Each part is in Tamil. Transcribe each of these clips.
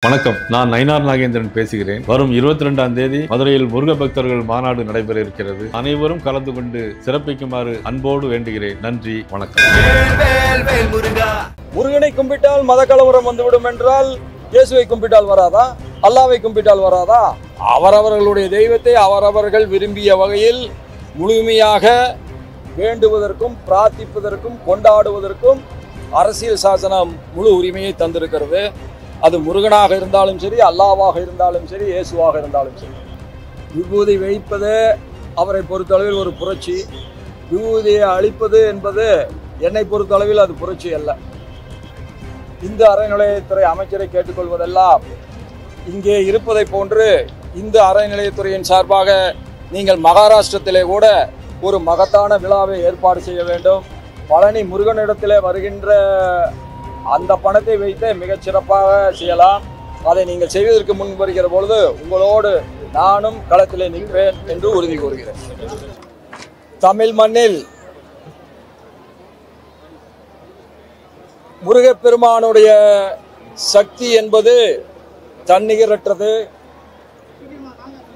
வணக்கம், நான் நயினார் நாகேந்திரன் பேசுகிறேன். வரும் 22ஆம் தேதி மதுரையில் முருக பக்தர்கள் மாநாடு நடைபெற இருக்கிறது. அனைவரும் கலந்து கொண்டு சிறப்பிக்குமாறு அன்போடு வேண்டுகிறேன். நன்றி, வணக்கம். முருகனை கும்பிட்டால் மத கலவரம் வந்துவிடும் என்றால் இயேசுவை கும்பிட்டால் வராதா? அல்லாவை கும்பிட்டால் வராதா? அவரவர்களுடைய தெய்வத்தை அவரவர்கள் விரும்பிய வகையில் முழுமையாக வேண்டுவதற்கும் பிரார்த்திப்பதற்கும் கொண்டாடுவதற்கும் அரசியல் சாசனம் முழு உரிமையை தந்திருக்கிறது. அது முருகனாக இருந்தாலும் சரி, அல்லாவாக இருந்தாலும் சரி, இயேசுவாக இருந்தாலும் சரி. விபூதி வைப்பது அவரை பொறுத்தளவில் ஒரு புரட்சி. விபூதியை அழிப்பது என்பது என்னை பொறுத்தளவில் அது புரட்சி அல்ல. இந்து அறநிலையத்துறை அமைச்சரை கேட்டுக்கொள்வதெல்லாம் இங்கே இருப்பதை போன்று இந்து அறநிலையத்துறையின் சார்பாக நீங்கள் மகாராஷ்டிரத்திலே கூட ஒரு மகத்தான விழாவை ஏற்பாடு செய்ய வேண்டும். பழனி முருகனிடத்திலே வருகின்ற அந்த பணத்தை வைத்து மிகச் சிறப்பாக செய்யலாம். அதை நீங்கள் செய்வதற்கு முன் வருகிற பொழுது உங்களோடு நானும் களத்திலே நிற்பேன் என்று உறுதி கூறுகிறேன். தமிழ் மண்ணில் முருகப்பெருமானுடைய சக்தி என்பது தன்னிகரற்றது.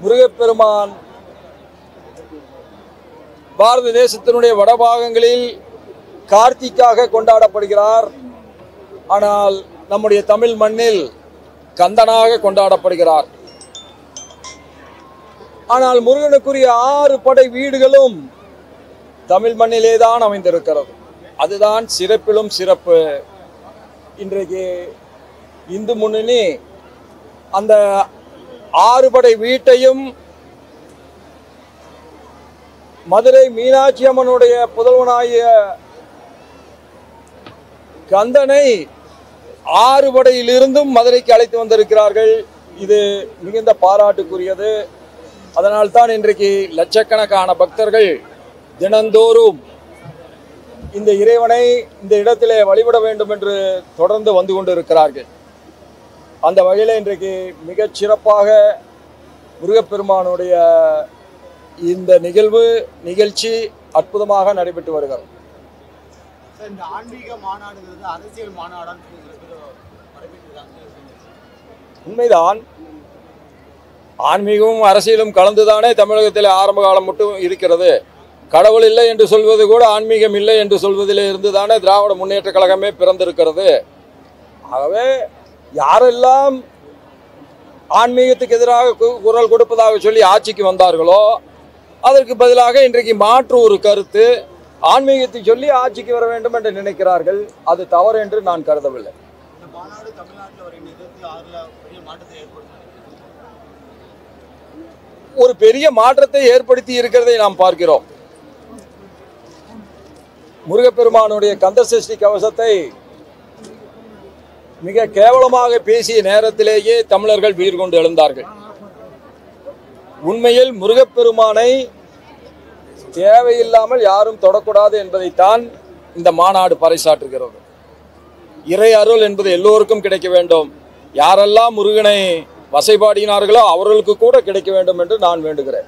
முருகப்பெருமான் பாரத தேசத்தினுடைய வடபாகங்களில் கார்த்திக்காக கொண்டாடப்படுகிறார். ஆனால் நம்முடைய தமிழ் மண்ணில் கந்தனாக கொண்டாடப்படுகிறார். ஆனால் முருகனுக்குரிய 6 படை வீடுகளும் தமிழ் மண்ணிலேதான் அமைந்திருக்கிறது. அதுதான் சிறப்பிலும் சிறப்பு. இன்றைக்கு இந்து முன்னணி அந்த 6 படை வீட்டையும் மதுரை மீனாட்சி அம்மனுடைய புதல்வனாகிய கந்தனை 6 படையிலிருந்தும் மதுரைக்கு அழைத்து வந்திருக்கிறார்கள். இது மிகுந்த பாராட்டுக்குரியது. அதனால்தான் இன்றைக்கு லட்சக்கணக்கான பக்தர்கள் தினந்தோறும் இந்த இறைவனை இந்த இடத்திலே வழிபட வேண்டும் என்று தொடர்ந்து வந்து கொண்டிருக்கிறார்கள். அந்த வகையில் இன்றைக்கு மிகச் சிறப்பாக முருகப்பெருமானுடைய இந்த நிகழ்ச்சி அற்புதமாக நடைபெற்று வருகிறது. இந்த ஆன்மீக மாநாடுங்கிறது அரசியல் மாநாடான்னு உண்மைதான். ஆன்மீகமும் அரசியலும் கலந்துதானே தமிழகத்தில் ஆரம்ப காலம் மட்டும் இருக்கிறது. கடவுள் இல்லை என்று சொல்வது கூட ஆன்மீகம் இல்லை என்று சொல்வதிலே இருந்துதானே திராவிட முன்னேற்ற கழகமே பிறந்திருக்கிறது. ஆகவே யாரெல்லாம் ஆன்மீகத்துக்கு எதிராக குரல் கொடுப்பதாக சொல்லி ஆட்சிக்கு வந்தார்களோ அதற்கு பதிலாக இன்றைக்கு மாற்று ஒரு கருத்து ஆன்மீகத்தை சொல்லி ஆட்சிக்கு வர வேண்டும் என்று நினைக்கிறார்கள். அது தவறு என்று நான் கருதவில்லை. ஒரு பெரிய மாற்றத்தை ஏற்படுத்தி இருக்கிறதை நாம் பார்க்கிறோம். முருகப்பெருமானுடைய கந்தசஷ்டி கவசத்தை மிக கேவலமாக பேசிய நேரத்திலேயே தமிழர்கள் வீர் கொண்டு எழுந்தார்கள். உண்மையில் முருகப்பெருமானை தேவையில்லாமல் யாரும் தொடக்கூடாது என்பதைத்தான் இந்த மாநாடு பறைசாற்றுகிறது. இறை அருள் என்பது எல்லோருக்கும் கிடைக்க வேண்டும். யாரெல்லாம் முருகனை வசைபாடினார்களோ அவர்களுக்கு கூட கிடைக்க வேண்டும் என்று நான் வேண்டுகிறேன்.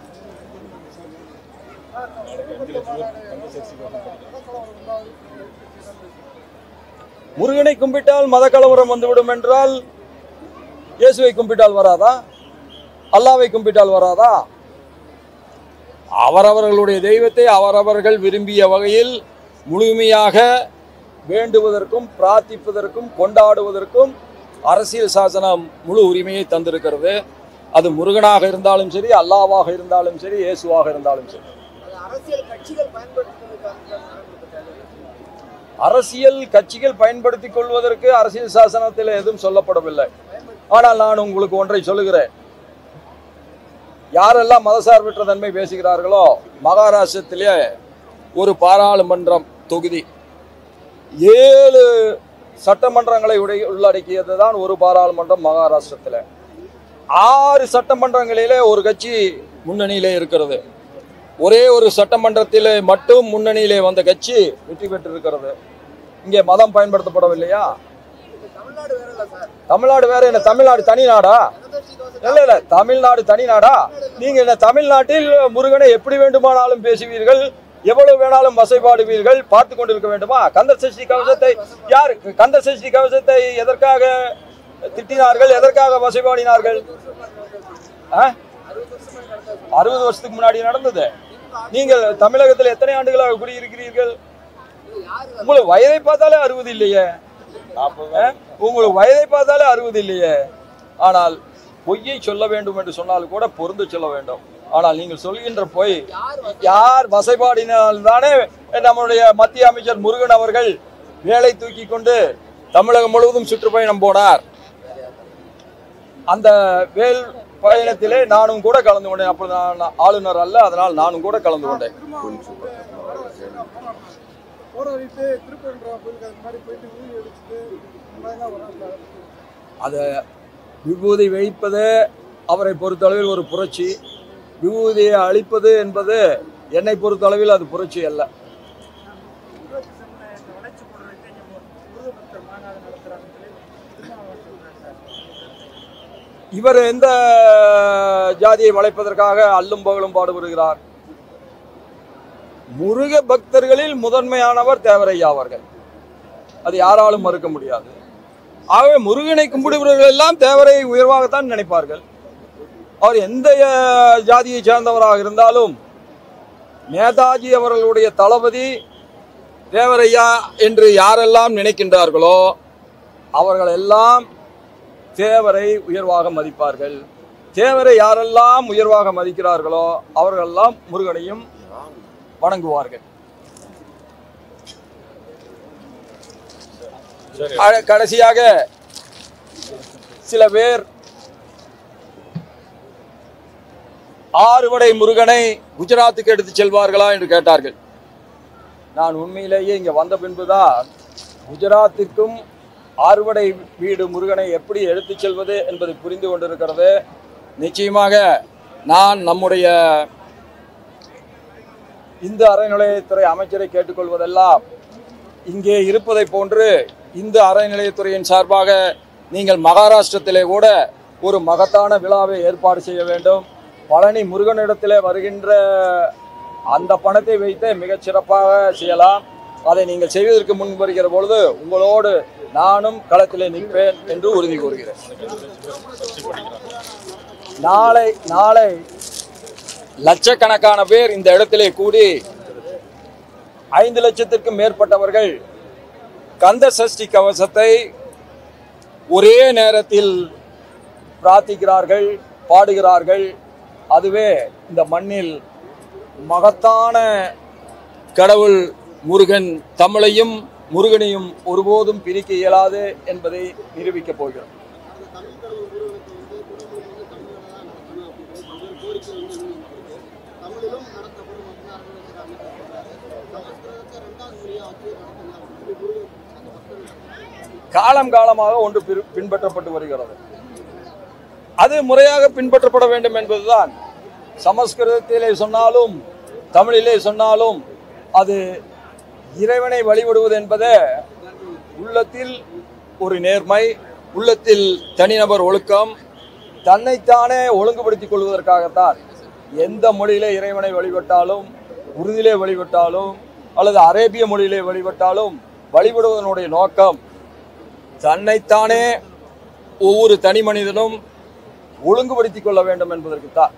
முருகனை கும்பிட்டால் மத கலவரம் வந்துவிடும் என்றால் இயேசுவை கும்பிட்டால் வராதா? அல்லாவை கும்பிட்டால் வராதா? அவரவர்களுடைய தெய்வத்தை அவரவர்கள் விரும்பிய வகையில் முழுமையாக வேண்டுவதற்கும் பிரார்த்திப்பதற்கும் கொண்டாடுவதற்கும் அரசியல் சாசனம் முழு உரிமையை தந்திருக்கிறது. அது முருகனாக இருந்தாலும் சரி, அல்லாவாக இருந்தாலும் சரி, இயேசுவாக இருந்தாலும் சரி. அரசியல் கட்சிகள் பயன்படுத்திக் கொள்வதற்கு அரசியல் சாசனத்தில் எதுவும் சொல்லப்படவில்லை. ஆனால் நான் உங்களுக்கு ஒன்றை சொல்லுகிறேன். யாரெல்லாம் மதசார்பற்ற தன்மை பேசுகிறார்களோ மகாராஷ்டிரத்திலே ஒரு பாராளுமன்றம் தொகுதி 7 சட்டமன்றங்களை உள்ளடக்கியது தான் ஒரு பாராளுமன்றம். மகாராஷ்டிரத்தில் 6 சட்டமன்றங்களிலே ஒரு கட்சி முன்னணியிலே இருக்கிறது. ஒரே ஒரு சட்டமன்றத்திலே மட்டும் முன்னணியிலே வந்த கட்சி வெற்றி பெற்றிருக்கிறது. இங்கே மதம் பயன்படுத்தப்படவில்லையா? தமிழ்நாடு வேற என்ன? தமிழ்நாடு தனி நாடா? இல்ல தமிழ்நாடு தனி நாடா? நீங்க என்ன தமிழ்நாட்டில் முருகனை எப்படி வேண்டுமானாலும் பேசுவீர்கள், எவ்வளவு வேணாலும் வசைபாடுவீர்கள், பார்த்து கொண்டிருக்க வேண்டுமா? கந்த சஷ்டி கவசத்தை எதற்காக திட்டினார்கள்? எதற்காக வசைபாடினார்கள்? 60 வருஷத்துக்கு முன்னாடி நடந்தது. நீங்கள் தமிழகத்தில் எத்தனை ஆண்டுகளாக குடியிருக்கிறீர்கள்? உங்களுக்கு வயதை பார்த்தாலே 60 இல்லையே. உங்களுக்கு வயதை பார்த்தாலே 60 இல்லையே. ஆனால் பொய்யை சொல்ல வேண்டும் என்று சொன்னால் கூட பொருந்து சொல்ல வேண்டும். ஆனால் நீங்கள் சொல்கின்ற பொய் யார் வசைபாடினால்தானே நம்முடைய மத்திய அமைச்சர் முருகன் அவர்கள் வேலை தூக்கி கொண்டு தமிழகம் முழுவதும் சுற்றுப்பயணம் போனார். அந்த வேல் பயணத்திலே நானும் கூட கலந்து கொண்டேன். அப்போ நான் ஆளுநர் அல்ல, அதனால் நானும் கூட கலந்து கொண்டேன். அதை விபூதி வைப்பது அவரை பொறுத்தளவில் ஒரு புரட்சி. விபூதியை அளிப்பது என்பது என்னை பொறுத்தளவில் அது புரட்சி அல்ல. இவர் எந்த ஜாதியை வளைப்பதற்காக அல்லும் பகலும் பாடுபடுகிறார்? முருக பக்தர்களில் முதன்மையானவர் தேவரையா அவர்கள். அது யாராலும் மறுக்க முடியாது. ஆகவே முருகனை கும்பிடுபவர்கள் எல்லாம் தேவரை உயர்வாகத்தான் நினைப்பார்கள். அவர் எந்த ஜாதியை சேர்ந்தவராக இருந்தாலும் நேதாஜி அவர்களுடைய தளபதி தேவரையா என்று யாரெல்லாம் நினைக்கின்றார்களோ அவர்கள் எல்லாம் தேவரை உயர்வாக மதிப்பார்கள். தேவரை யாரெல்லாம் உயர்வாக மதிக்கிறார்களோ அவர்களெல்லாம் முருகனையும் வணங்குவார்கள். கடைசியாக சில பேர் ஆறுபடை முருகனை குஜராத்துக்கு எடுத்து செல்வார்களா என்று கேட்டார்கள். நான் உண்மையிலேயே இங்கே வந்த பின்புதான் குஜராத்திற்கும் ஆறுபடை வீடு முருகனை எப்படி எடுத்து செல்வது என்பதை புரிந்து கொண்டிருக்கிறது. நிச்சயமாக நான் நம்முடைய இந்து அறநிலையத்துறை அமைச்சரை கேட்டுக்கொள்வதெல்லாம் இங்கே இருப்பதை போன்று இந்து அறநிலையத்துறையின் சார்பாக நீங்கள் மகாராஷ்டிரத்திலே கூட ஒரு மகத்தான விழாவை ஏற்பாடு செய்ய வேண்டும். பழனி முருகனிடத்திலே வருகின்ற அந்த பணத்தை வைத்து மிகச் சிறப்பாக செய்யலாம். அதை நீங்கள் செய்வதற்கு முன் வருகிற பொழுது உங்களோடு நானும் களத்திலே நிற்பேன் என்று உறுதி கூறுகிறேன். நாளை லட்சக்கணக்கான பேர் இந்த இடத்திலே கூடி 5 லட்சத்திற்கும் மேற்பட்டவர்கள் கந்த சஷ்டி கவசத்தை ஒரே நேரத்தில் பிரார்த்திக்கிறார்கள், பாடுகிறார்கள். அதுவே இந்த மண்ணில் மகத்தான கடவுள் முருகன் தமிழையும் முருகனையும் ஒருபோதும் பிரிக்க இயலாது என்பதை நிரூபிக்கப் போகிறோம். காலம் காலமாக ஒன்று பின்பற்றப்பட்டு வருகிறது. அது முறையாக பின்பற்றப்பட வேண்டும் என்பதுதான். சமஸ்கிருதத்திலே சொன்னாலும் தமிழிலே சொன்னாலும் அது இறைவனை வழிபடுவது என்பது உள்ளத்தில் ஒரு நேர்மை, உள்ளத்தில் தனிநபர் ஒழுக்கம், தன்னைத்தானே ஒழுங்குபடுத்திக் கொள்வதற்காகத்தான். எந்த மொழியிலே இறைவனை வழிபட்டாலும், உருதிலே வழிபட்டாலும் அல்லது அரேபிய மொழியிலே வழிபட்டாலும் வழிபடுவதனுடைய நோக்கம் தன்னைத்தானே ஒவ்வொரு தனி மனிதனும் ஒழுங்குபடுத்திக் கொள்ள வேண்டும் என்பதற்குத்தான்.